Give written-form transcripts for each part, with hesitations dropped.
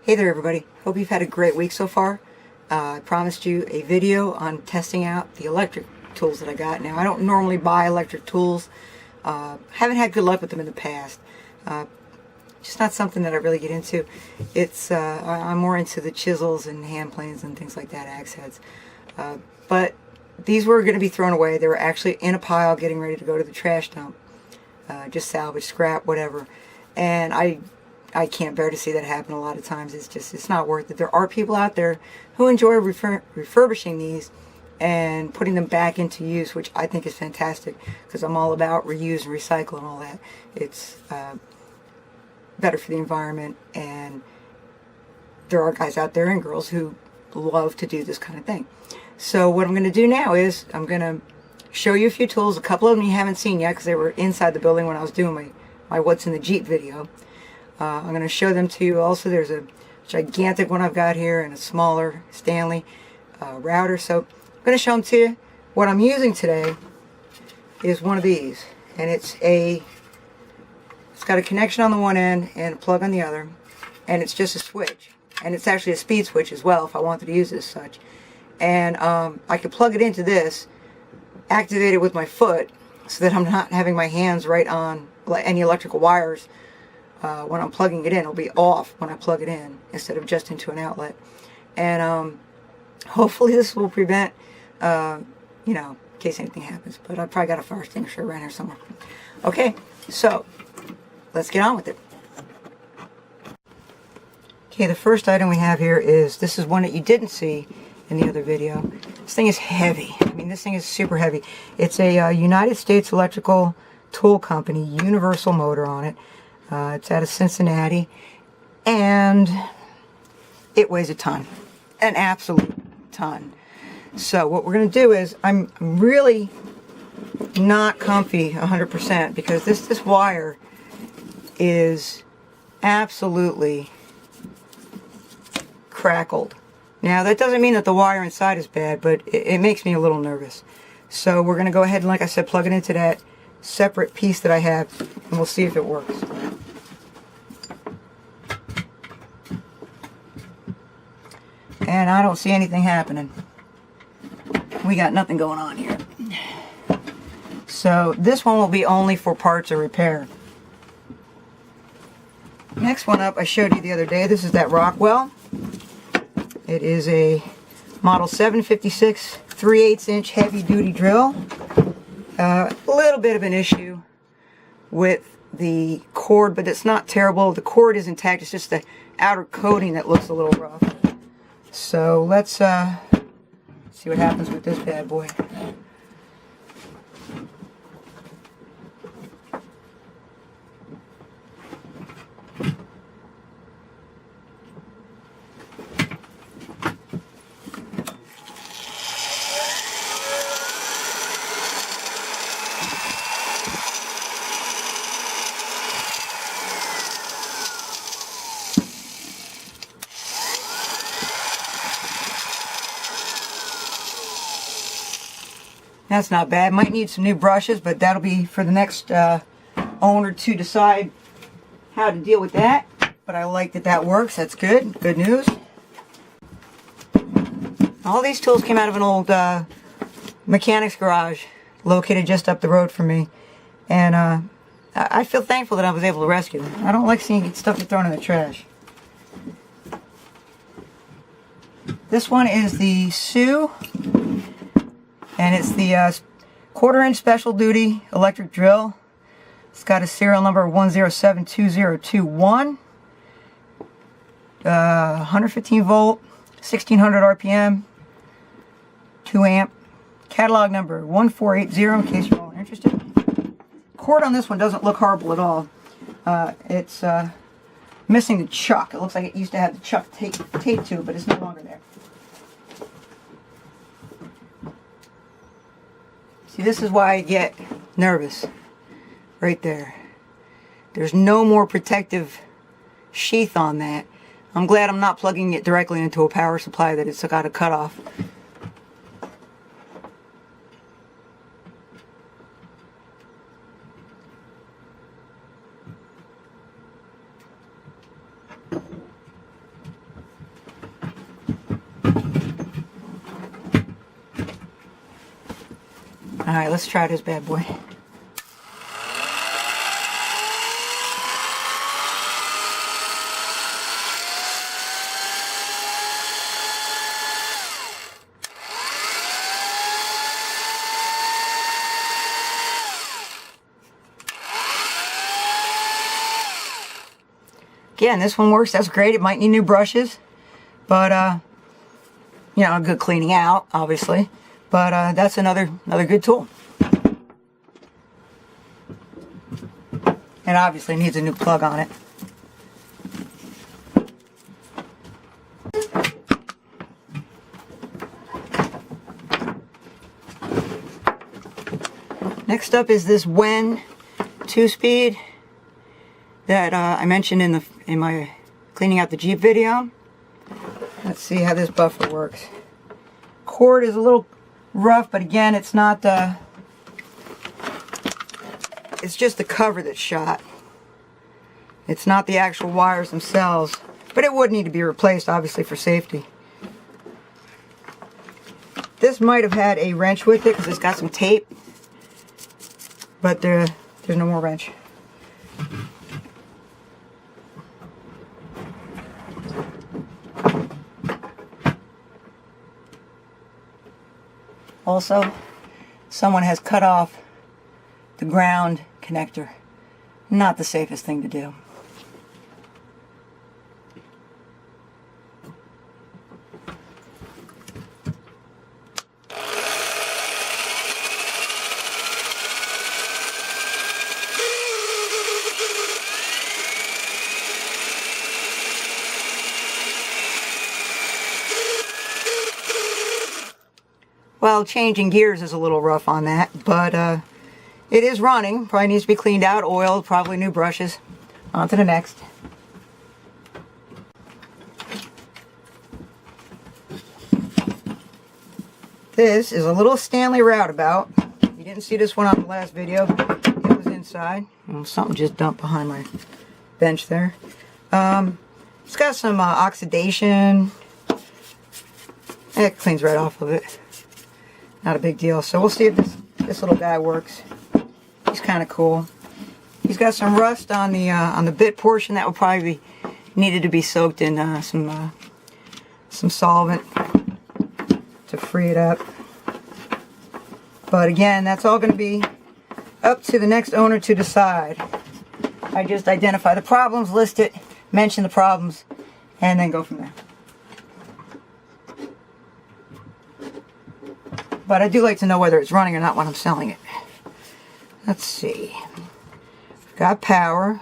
Hey there everybody, hope you've had a great week so far. I promised you a video on testing out the electric tools that I got. Now I don't normally buy electric tools, haven't had good luck with them in the past. Just not something that I really get into. I'm more into the chisels and hand planes and things like that, axe heads. But these were going to be thrown away. They were actually in a pile getting ready to go to the trash dump. Just salvage, scrap, whatever. And I can't bear to see that happen a lot of times. It's not worth it. There are people out there who enjoy refurbishing these and putting them back into use, which I think is fantastic because I'm all about reuse and recycle and all that. It's better for the environment, and there are guys out there and girls who love to do this kind of thing. So what I'm going to do now is I'm going to show you a few tools. A couple of them you haven't seen yet because they were inside the building when I was doing my What's in the Jeep video. I'm going to show them to you. Also, there's a gigantic one I've got here and a smaller Stanley router. So I'm going to show them to you. What I'm using today is one of these, and it's got a connection on the one end and a plug on the other, and it's just a switch, and it's actually a speed switch as well if I wanted to use it as such. And I can plug it into this, activate it with my foot so that I'm not having my hands right on any electrical wires. When I'm plugging it in, it'll be off when I plug it in instead of just into an outlet. And hopefully this will prevent, in case anything happens. But I probably got a fire extinguisher around here somewhere. Okay, so let's get on with it. Okay, the first item we have here this is one that you didn't see in the other video. This thing is heavy. I mean, this thing is super heavy. It's a United States electrical tool company, universal motor on it. It's out of Cincinnati, and it weighs a ton, an absolute ton. So what we're going to do is, I'm really not comfy 100% because this wire is absolutely crackled. Now that doesn't mean that the wire inside is bad, but it makes me a little nervous. So we're going to go ahead and, like I said, plug it into that separate piece that I have, and we'll see if it works. And I don't see anything happening. We got nothing going on here. So this one will be only for parts or repair. Next one up I showed you the other day. This is that Rockwell. It is a model 756 3/8 inch heavy duty drill. A little bit of an issue with the cord, but it's not terrible. The cord is intact. It's just the outer coating that looks a little rough. So let's see what happens with this bad boy. That's not bad. Might need some new brushes, but that'll be for the next owner to decide how to deal with that. But I like that works. That's good. Good news. All these tools came out of an old mechanic's garage located just up the road from me. And I feel thankful that I was able to rescue them. I don't like seeing stuff get thrown in the trash. This one is the SOO. And it's the 1/4 inch special duty electric drill. It's got a serial number 1072021. 115 volt, 1600 RPM, 2 amp. Catalog number 1480 in case you're all interested. Cord on this one doesn't look horrible at all. It's missing the chuck. It looks like it used to have the chuck taped to it, but it's no longer there. See, this is why I get nervous. Right there. There's no more protective sheath on that. I'm glad I'm not plugging it directly into a power supply that it's got a cutoff. Alright, let's try this bad boy. Again, this one works. That's great. It might need new brushes, but you know, good cleaning out, obviously. But that's another good tool. And obviously needs a new plug on it. Next up is this Wen 2-speed that I mentioned in my cleaning out the Jeep video. Let's see how this buffer works. Cord is a little rough, but again, it's not it's just the cover that's shot. It's not the actual wires themselves, but it would need to be replaced, obviously, for safety. This might have had a wrench with it because it's got some tape, but there's no more wrench. Also, someone has cut off the ground connector. Not the safest thing to do. Well, changing gears is a little rough on that, but it is running. Probably needs to be cleaned out, oiled, probably new brushes. On to the next. This is a little Stanley Route about. You didn't see this one on the last video. It was inside. Well, something just dumped behind my bench there. It's got some oxidation. It cleans right off of it. Not a big deal. So we'll see if this little guy works. He's kind of cool. He's got some rust on the bit portion that would probably be needed to be soaked in some solvent to free it up. But again, that's all going to be up to the next owner to decide. I just identify the problems, list it, mention the problems, and then go from there. But I do like to know whether it's running or not when I'm selling it. Let's see. Got power.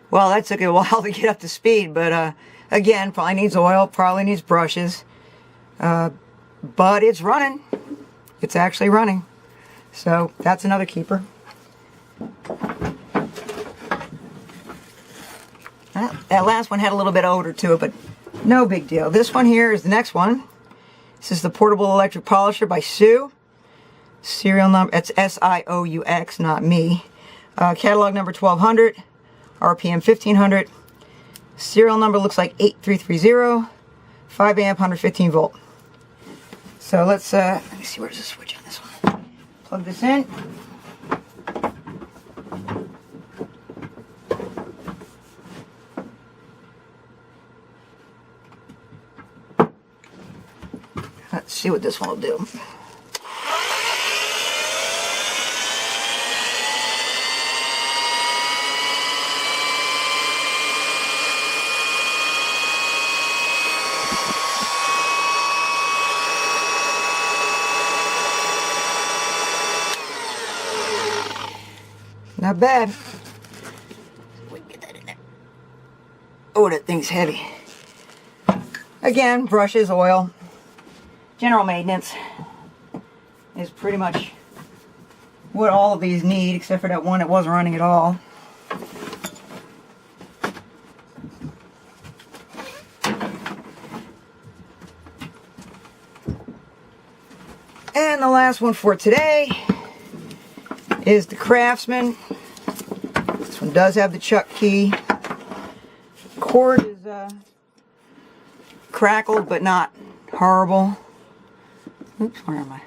Well, that took a while to get up to speed, but again, probably needs oil, probably needs brushes. But it's running. It's actually running. So that's another keeper. That last one had a little bit of odor to it, but no big deal. This one here is the next one. This is the Portable Electric Polisher by SOO. Serial number, it's SIOUX, not me. Catalog number 1200. RPM 1500. Serial number looks like 8330. 5 amp, 115 volt. So let's let me see, where's the switch on this one? Plug this in. Let's see what this one will do. Not bad. We can get that in there. Oh, that thing's heavy. Again, brushes, oil. General maintenance is pretty much what all of these need, except for that one that wasn't running at all. And the last one for today is the Craftsman. This one does have the chuck key. Cord is crackled, but not horrible. Oops, where am I?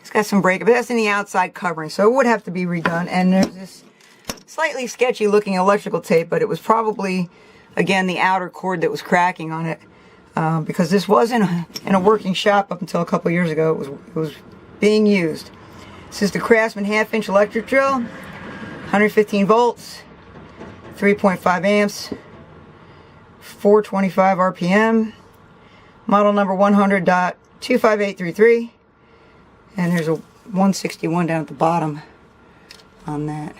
It's got some break, but that's in the outside covering, so it would have to be redone. And there's this slightly sketchy looking electrical tape, but it was probably, again, the outer cord that was cracking on it, because this was in a working shop up until a couple years ago. It was being used. This is the Craftsman 1/2 inch electric drill, 115 volts, 3.5 amps, 425 RPM, model number 100.25833, and there's a 161 down at the bottom on that.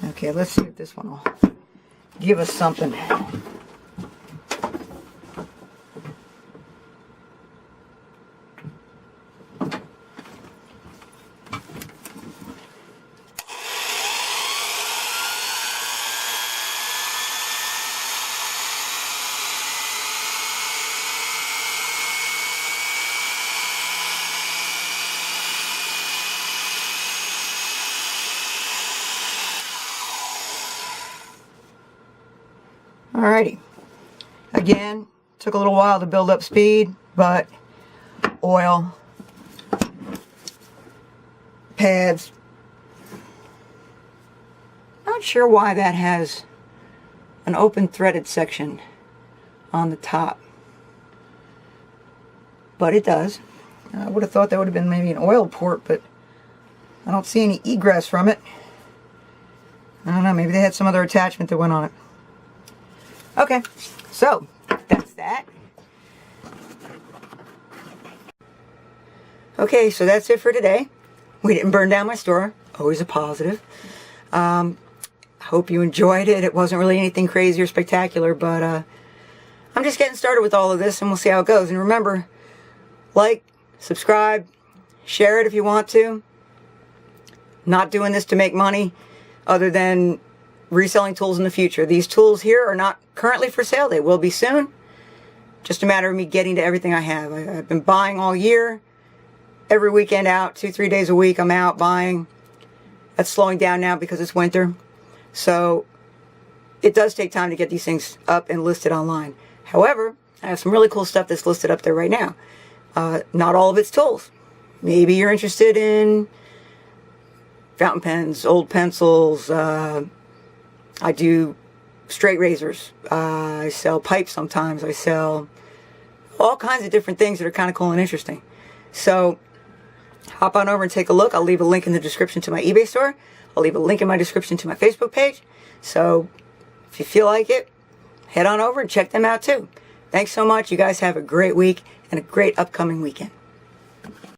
Okay, let's see if this one will give us something. Alrighty, again, took a little while to build up speed, but oil, pads, not sure why that has an open threaded section on the top, but it does. I would have thought that would have been maybe an oil port, but I don't see any egress from it. I don't know, maybe they had some other attachment that went on it. Okay, so that's that. Okay, so that's it for today. We didn't burn down my store. Always a positive. Hope you enjoyed it. It wasn't really anything crazy or spectacular, but I'm just getting started with all of this, and we'll see how it goes. And remember, like, subscribe, share it if you want to. Not doing this to make money other than reselling tools in the future. These tools here are not currently for sale. They will be soon. Just a matter of me getting to everything I have. I've been buying all year. Every weekend out, 2-3 days a week I'm out buying. That's slowing down now because it's winter. So it does take time to get these things up and listed online. However, I have some really cool stuff that's listed up there right now. Not all of it's tools. Maybe you're interested in fountain pens, old pencils. I do straight razors. I sell pipes sometimes. I sell all kinds of different things that are kind of cool and interesting. So hop on over and take a look. I'll leave a link in the description to my eBay store. I'll leave a link in my description to my Facebook page. So if you feel like it, head on over and check them out too. Thanks so much. You guys have a great week and a great upcoming weekend.